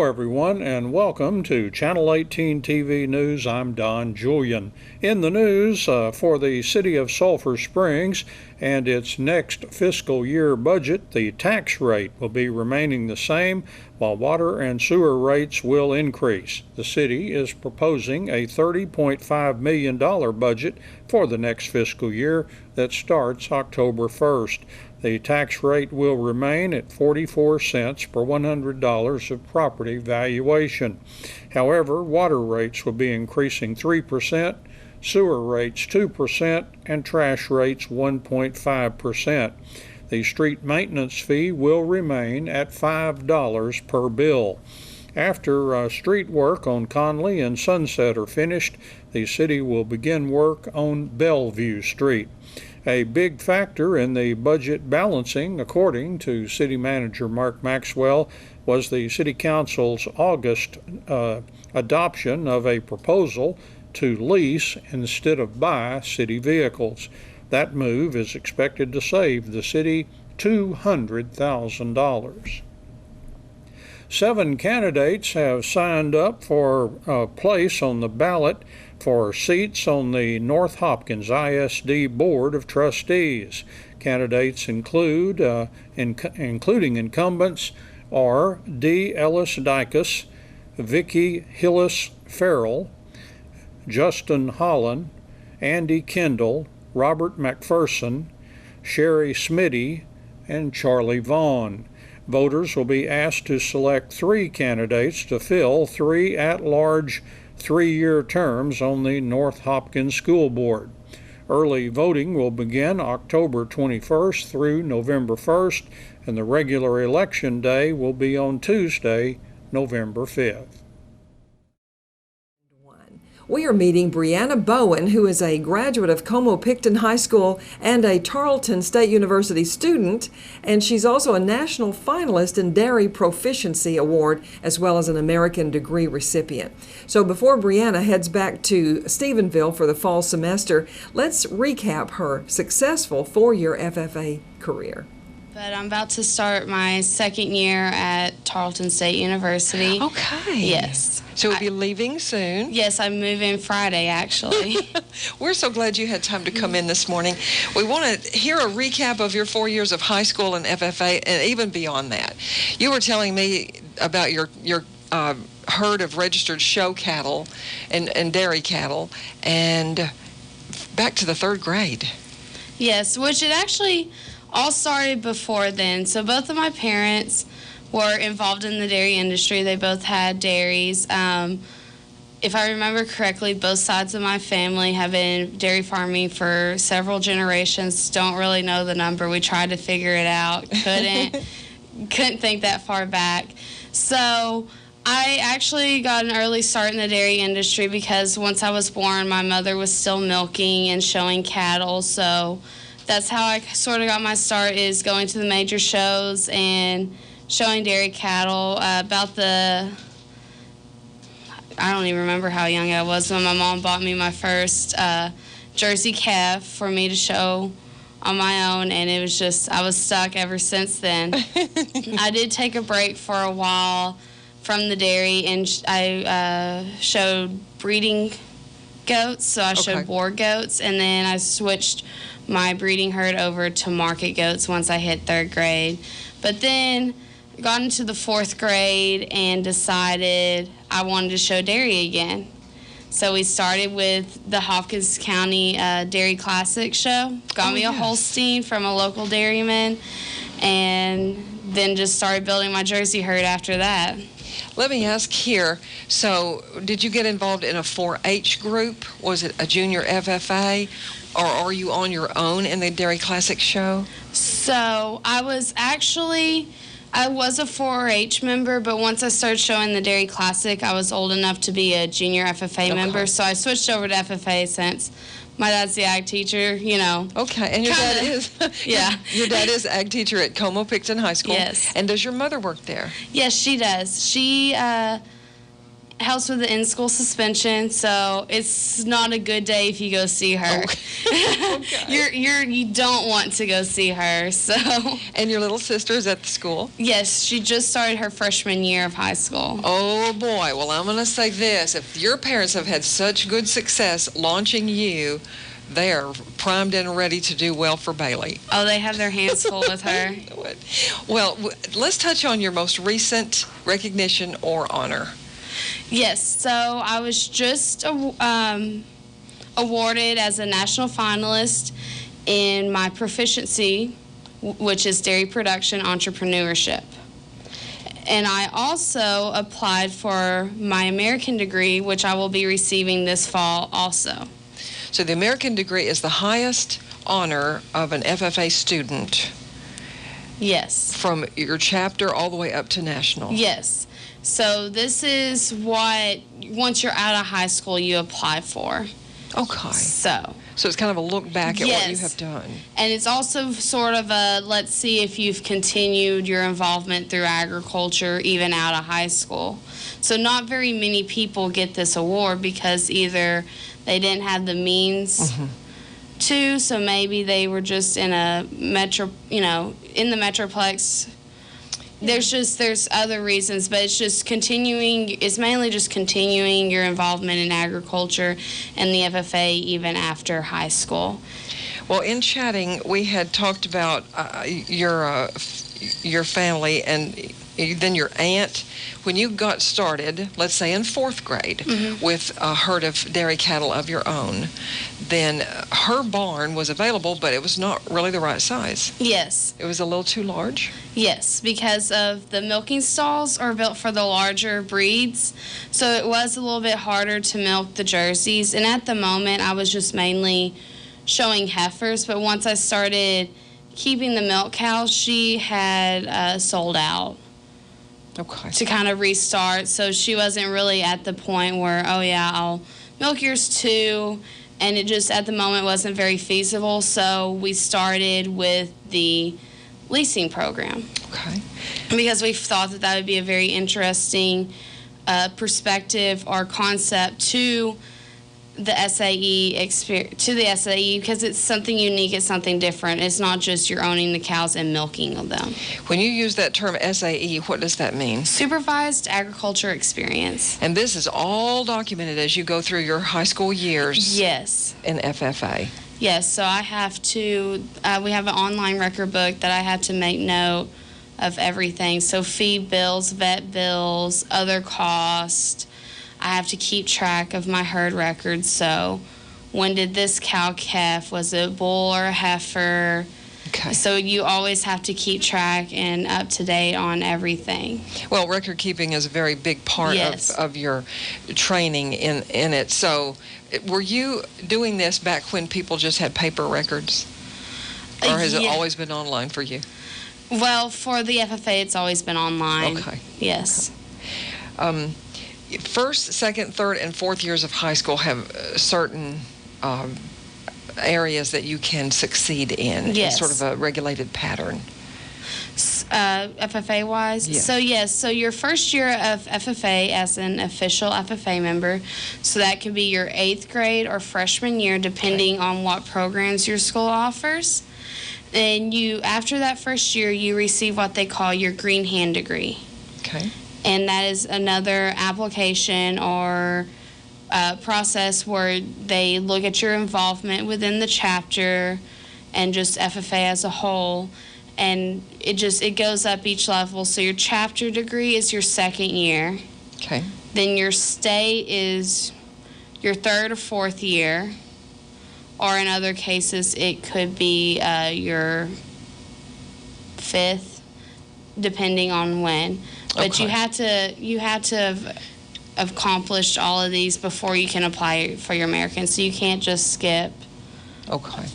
Hello everyone and welcome to Channel 18 TV News. I'm Don Julian. In the news for the City of Sulphur Springs and its next fiscal year budget, the tax rate will be remaining the same while water and sewer rates will increase. The city is proposing a $30.5 million budget for the next fiscal year that starts October 1st. The tax rate will remain at 44 cents per $100 of property valuation. However, water rates will be increasing 3%, sewer rates 2%, and trash rates 1.5%. The street maintenance fee will remain at $5 per bill. After street work on Conley and Sunset are finished, the city will begin work on Bellevue Street. A big factor in the budget balancing, according to City Manager Mark Maxwell, was the City Council's August adoption of a proposal to lease instead of buy city vehicles. That move is expected to save the city $200,000. 7 candidates have signed up for a place on the ballot for seats on the North Hopkins ISD Board of Trustees. Candidates include, including incumbents, are D. Ellis Dicus, Vicki Hillis Farrell, Justin Holland, Andy Kendall, Robert McPherson, Sherry Smitty, and Charlie Vaughn. Voters will be asked to select 3 candidates to fill 3 at-large 3-year terms on the North Hopkins School Board. Early voting will begin October 21st through November 1st, and the regular election day will be on Tuesday, November 5th. We are meeting Brianna Bowen, who is a graduate of Como-Picton High School and a Tarleton State University student, and she's also a national finalist in Dairy Proficiency Award, as well as an American degree recipient. So before Brianna heads back to Stephenville for the fall semester, let's recap her successful 4-year FFA career. But I'm about to start my 2nd year at Tarleton State University. Okay. Yes. So we'll be leaving soon. Yes, I'm moving Friday, actually. We're so glad you had time to come in this morning. We want to hear a recap of your 4 years of high school and FFA, and even beyond that. You were telling me about your herd of registered show cattle and dairy cattle, and back to the 3rd grade. Yes, which it actually all started before then. So both of my parents were involved in the dairy industry. They both had dairies. If I remember correctly, both sides of my family have been dairy farming for several generations. Don't really know the number. We tried to figure it out. Couldn't think that far back. So I actually got an early start in the dairy industry because once I was born, my mother was still milking and showing cattle. So that's how I sort of got my start, is going to the major shows and showing dairy cattle. I don't even remember how young I was when my mom bought me my first Jersey calf for me to show on my own, and it was just, I was stuck ever since then. I did take a break for a while from the dairy, and I showed breeding goats, so I showed boar goats, and then I switched my breeding herd over to market goats once I hit 3rd grade. But then got into the 4th grade and decided I wanted to show dairy again. So we started with the Hopkins County Dairy Classic show. Got me a Holstein from a local dairyman, and then just started building my Jersey herd after that. Let me ask here, so did you get involved in a 4-H group? Was it a junior FFA? Or are you on your own in the Dairy Classic show? So I was a 4-H member, but once I started showing the Dairy Classic, I was old enough to be a junior FFA member, so I switched over to FFA since my dad's the ag teacher, you know. Okay, and your dad is? Yeah. Your dad is ag teacher at Como-Picton High School? Yes. And does your mother work there? Yes, she does. She helps with the in-school suspension, so it's not a good day if you go see her. Okay. You don't want to go see her. So. And your little sister is at the school? Yes, she just started her freshman year of high school. Oh boy. Well, I'm going to say this: if your parents have had such good success launching you, they are primed and ready to do well for Bailey. Oh, they have their hands full with her. Well, let's touch on your most recent recognition or honor. Yes, so I was just awarded as a national finalist in my proficiency, which is dairy production entrepreneurship. And I also applied for my American degree, which I will be receiving this fall also. So the American degree is the highest honor of an FFA student. Yes. From your chapter all the way up to national. Yes. So this is what, once you're out of high school, you apply for. Okay. So it's kind of a look back at what you yes. have done. And it's also sort of a, let's see if you've continued your involvement through agriculture even out of high school. So not very many people get this award because either they didn't have the means to, so maybe they were just in a metro, in the Metroplex. There's other reasons, but it's mainly just continuing your involvement in agriculture and the FFA even after high school. Well, in chatting, we had talked about your family and then your aunt. When you got started, let's say in 4th grade, with a herd of dairy cattle of your own, then her barn was available, but it was not really the right size. Yes. It was a little too large? Yes, because of the milking stalls are built for the larger breeds, so it was a little bit harder to milk the jerseys. And at the moment, I was just mainly showing heifers, but once I started keeping the milk cows, she had sold out. Okay. To kind of restart, so she wasn't really at the point where, oh yeah, I'll milk yours too, and it just at the moment wasn't very feasible, so we started with the leasing program. Okay. Because we thought that would be a very interesting perspective or concept to the SAE because it's something unique, it's something different. It's not just you're owning the cows and milking of them. When you use that term SAE, what does that mean? Supervised agriculture experience. And this is all documented as you go through your high school years. Yes. In FFA. Yes, so I have to, we have an online record book that I have to make note of everything. So feed bills, vet bills, other costs. I have to keep track of my herd records. So when did this cow calf? Was it a bull or a heifer? Okay. So you always have to keep track and up to date on everything. Well, record keeping is a very big part of your training in it. So were you doing this back when people just had paper records? Or has it always been online for you? Well, for the FFA, it's always been online. Okay. Yes. Okay. First, second, third, and fourth years of high school have certain areas that you can succeed in. Yes. Sort of a regulated pattern. FFA-wise? Yes. So your first year of FFA as an official FFA member, so that could be your 8th grade or freshman year, depending on what programs your school offers. And after that first year, you receive what they call your green hand degree. Okay. And that is another application or process where they look at your involvement within the chapter and just FFA as a whole. And it goes up each level. So your chapter degree is your 2nd year. Okay. Then your state is your 3rd or 4th year. Or in other cases, it could be your 5th, depending on when. But Okay. you have to have accomplished all of these before you can apply for your American. So you can't just skip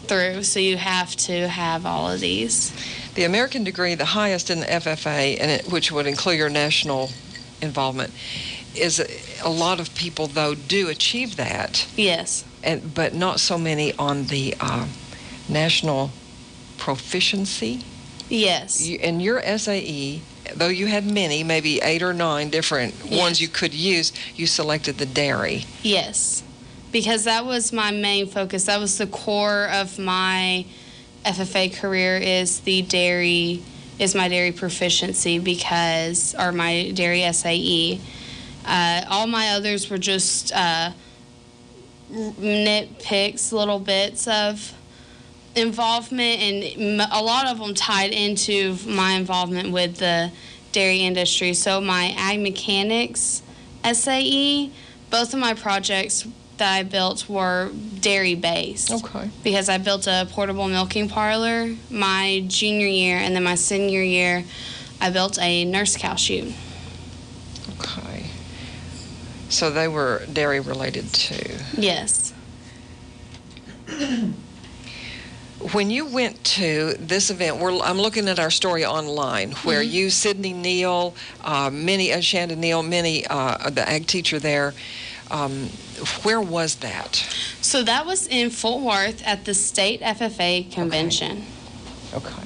through. So you have to have all of these. The American degree, the highest in the FFA, which would include your national involvement, is a lot of people, though, do achieve that. Yes. But not so many on the national proficiency. Yes. And your SAE, though you had many, maybe 8 or 9 different Yes. ones you could use, you selected the dairy. Yes, because that was my main focus. That was the core of my FFA career, is my dairy proficiency, or my dairy SAE. All my others were just nitpicks, little bits of involvement, and a lot of them tied into my involvement with the dairy industry. So my ag mechanics SAE, both of my projects that I built were dairy based. Okay. Because I built a portable milking parlor my junior year, and then my senior year I built a nurse cow chute. Okay. So they were dairy related too. Yes. When you went to this event, I'm looking at our story online, where you, Sydney Neal, Shandon Neal, the ag teacher there, where was that? So that was in Fort Worth at the state FFA convention. Okay.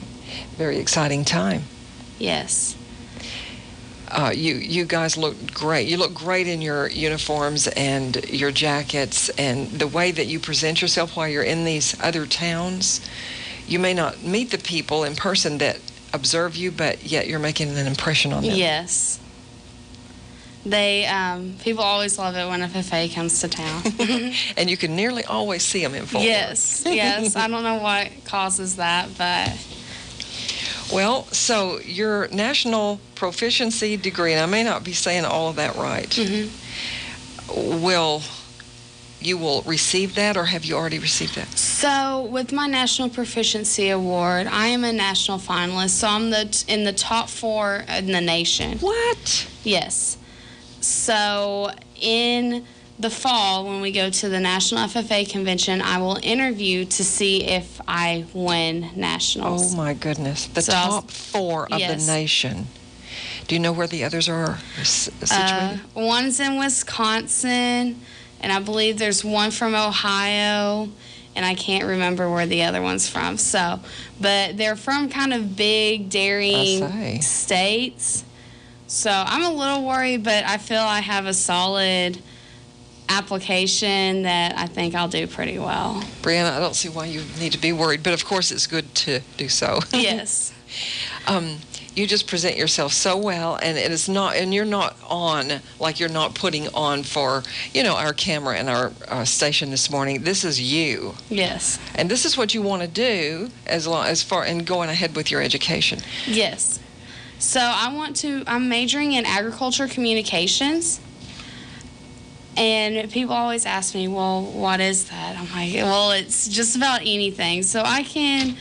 Very exciting time. Yes. You guys looked great. You look great in your uniforms and your jackets, and the way that you present yourself while you're in these other towns. You may not meet the people in person that observe you, but yet you're making an impression on them. Yes. They people always love it when FFA comes to town. And you can nearly always see them in Fort Yes, yes. I don't know what causes that, but Well, so your national proficiency degree, and I may not be saying all of that right, you will receive that, or have you already received that? So with my National Proficiency Award, I am a national finalist, so I'm in the top 4 in the nation. What? Yes. So in the fall, when we go to the National FFA Convention, I will interview to see if I win nationals. Oh my goodness. The So top 4 of yes. the nation. Do you know where the others are situated? One's in Wisconsin, and I believe there's one from Ohio, and I can't remember where the other one's from. So, but they're from kind of big dairying states. So I'm a little worried, but I feel I have a solid application that I think I'll do pretty well. Brianna, I don't see why you need to be worried, but of course it's good to do so. Yes. You just present yourself so well, and it is not, and you're not on, like you're not putting on for, our camera and our station this morning. This is you. Yes. And this is what you want to do as far and going ahead with your education. Yes. So I'm majoring in agriculture communications. And people always ask me, well, what is that? I'm like, well, it's just about anything. So I can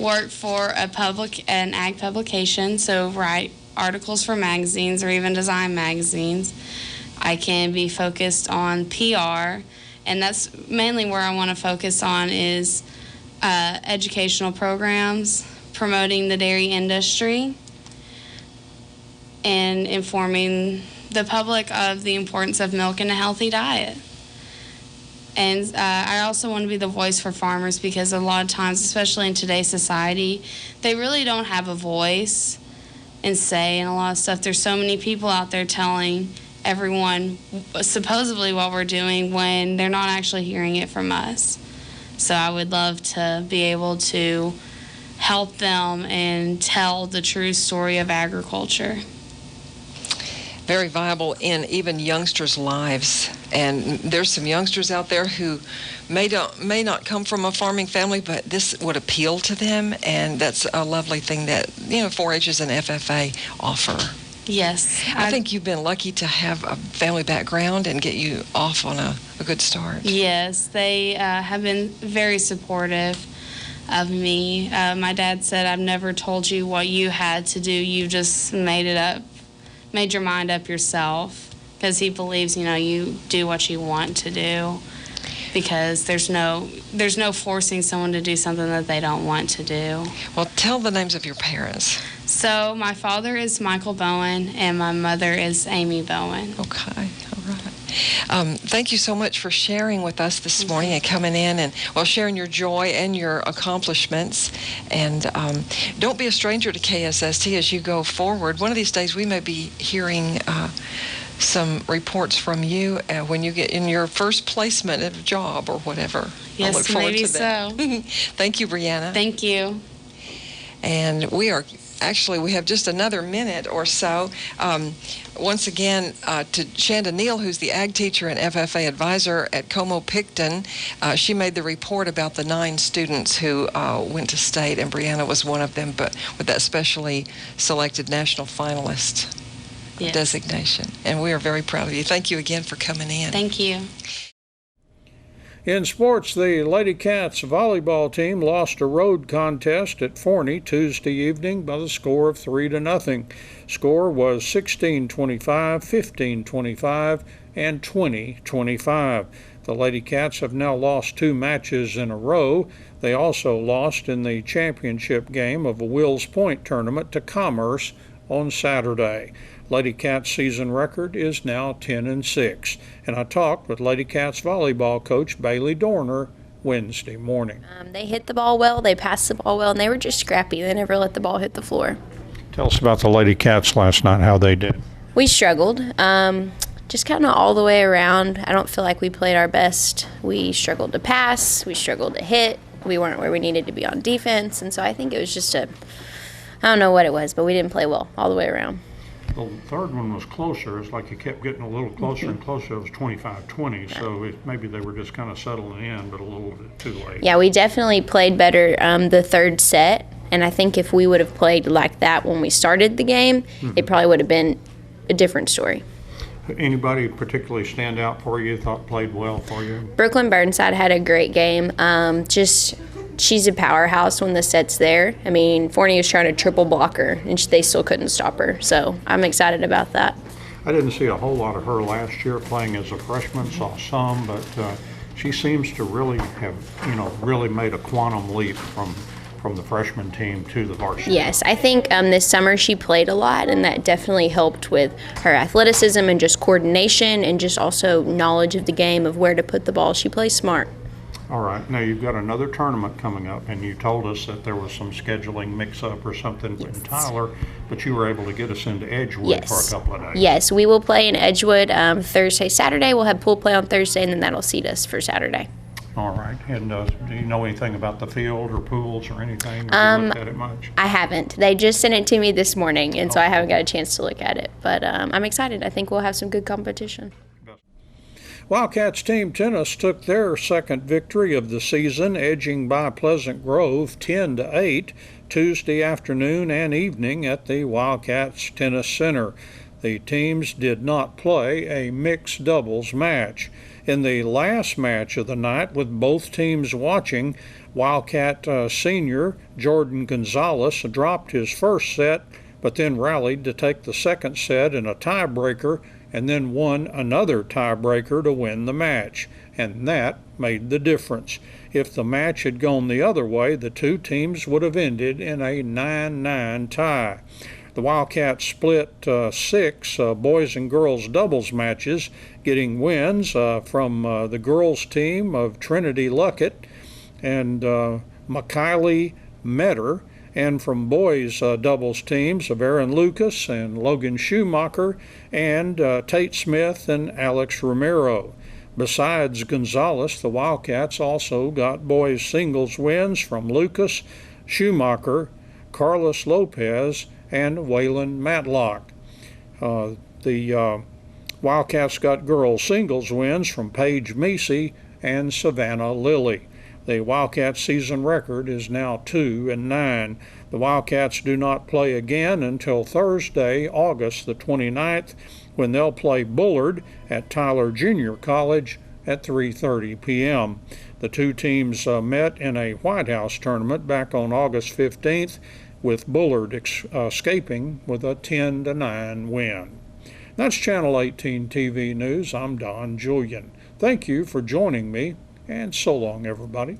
work for an ag publication, so write articles for magazines or even design magazines. I can be focused on PR, and that's mainly where I want to focus on is educational programs, promoting the dairy industry, and informing the public of the importance of milk and a healthy diet. And I also want to be the voice for farmers, because a lot of times, especially in today's society, they really don't have a voice and say in a lot of stuff. There's so many people out there telling everyone supposedly what we're doing when they're not actually hearing it from us. So I would love to be able to help them and tell the true story of agriculture. Very viable in even youngsters' lives. And there's some youngsters out there who may not come from a farming family, but this would appeal to them, and that's a lovely thing that 4-H's and FFA offer. Yes. I think you've been lucky to have a family background and get you off on a good start. Yes, they have been very supportive of me. My dad said, I've never told you what you had to do. You just made your mind up yourself, because he believes, you do what you want to do, because there's no forcing someone to do something that they don't want to do. Well, tell the names of your parents. So my father is Michael Bowen, and my mother is Amy Bowen. Okay, all Thank you so much for sharing with us this morning and coming in and, well, sharing your joy and your accomplishments. And don't be a stranger to KSST as you go forward. One of these days we may be hearing some reports from you when you get in your first placement at a job or whatever. Yes, I look forward maybe to that. so. Thank you, Brianna. Thank you. And we have just another minute or so. Once again, to Shanda Neal, who's the ag teacher and FFA advisor at Como-Picton, she made the report about the 9 students who went to state, and Brianna was one of them, but with that specially selected national finalist designation. And we are very proud of you. Thank you again for coming in. Thank you. In sports, the Lady Cats volleyball team lost a road contest at Forney Tuesday evening by the score of 3-0. Score was 16-25, 15-25, and 20-25. The Lady Cats have now lost 2 matches in a row. They also lost in the championship game of a Wills Point tournament to Commerce on Saturday. Lady Cats' season record is now 10-6, and I talked with Lady Cats volleyball coach Bailey Dorner Wednesday morning. They hit the ball well, they passed the ball well, and they were just scrappy. They never let the ball hit the floor. Tell us about the Lady Cats last night, how they did. We struggled, just kind of all the way around. I don't feel like we played our best. We struggled to pass, we struggled to hit, we weren't where we needed to be on defense, and so I think it was just I don't know what it was, but we didn't play well all the way around. The third one was closer. It's like you kept getting a little closer and closer. It was 25-20, so maybe they were just kind of settling in, but a little bit too late. Yeah, we definitely played better the third set, and I think if we would have played like that when we started the game, it probably would have been a different story. Anybody particularly stand out for you, thought played well for you? Brooklyn Burnside had a great game. She's a powerhouse when the set's there. I mean, Forney was trying to triple block her, and they still couldn't stop her. So I'm excited about that. I didn't see a whole lot of her last year playing as a freshman, saw some, but she seems to really have, really made a quantum leap from the freshman team to the varsity. Yes, I think this summer she played a lot, and that definitely helped with her athleticism and just coordination and just also knowledge of the game of where to put the ball. She plays smart. All right. Now, you've got another tournament coming up, and you told us that there was some scheduling mix-up or something in Tyler, but you were able to get us into Edgewood for a couple of days. Yes, we will play in Edgewood Thursday, Saturday. We'll have pool play on Thursday, and then that'll seat us for Saturday. All right. And do you know anything about the field or pools or anything? Have you looked at it much? I haven't. They just sent it to me this morning, and so I haven't got a chance to look at it. But I'm excited. I think we'll have some good competition. Wildcats team tennis took their second victory of the season, edging by Pleasant Grove 10-8 Tuesday afternoon and evening at the Wildcats Tennis Center. The teams did not play a mixed doubles match. In the last match of the night, with both teams watching, Wildcat senior Jordan Gonzalez dropped his first set, but then rallied to take the second set in a tiebreaker and then won another tiebreaker to win the match, and that made the difference. If the match had gone the other way, the two teams would have ended in a 9-9 tie. The Wildcats split 6 boys and girls doubles matches, getting wins from the girls team of Trinity Luckett and McKiley Metter, and from boys' doubles teams of Aaron Lucas and Logan Schumacher and Tate Smith and Alex Romero. Besides Gonzalez, the Wildcats also got boys' singles wins from Lucas, Schumacher, Carlos Lopez, and Waylon Matlock. The Wildcats got girls' singles wins from Paige Meesey and Savannah Lilly. The Wildcats season record is now 2-9. The Wildcats do not play again until Thursday, August the 29th, when they'll play Bullard at Tyler Junior College at 3:30 p.m. The two teams met in a White House tournament back on August 15th, with Bullard escaping with a 10-9 win. That's Channel 18 TV News. I'm Don Julian. Thank you for joining me, and so long, everybody.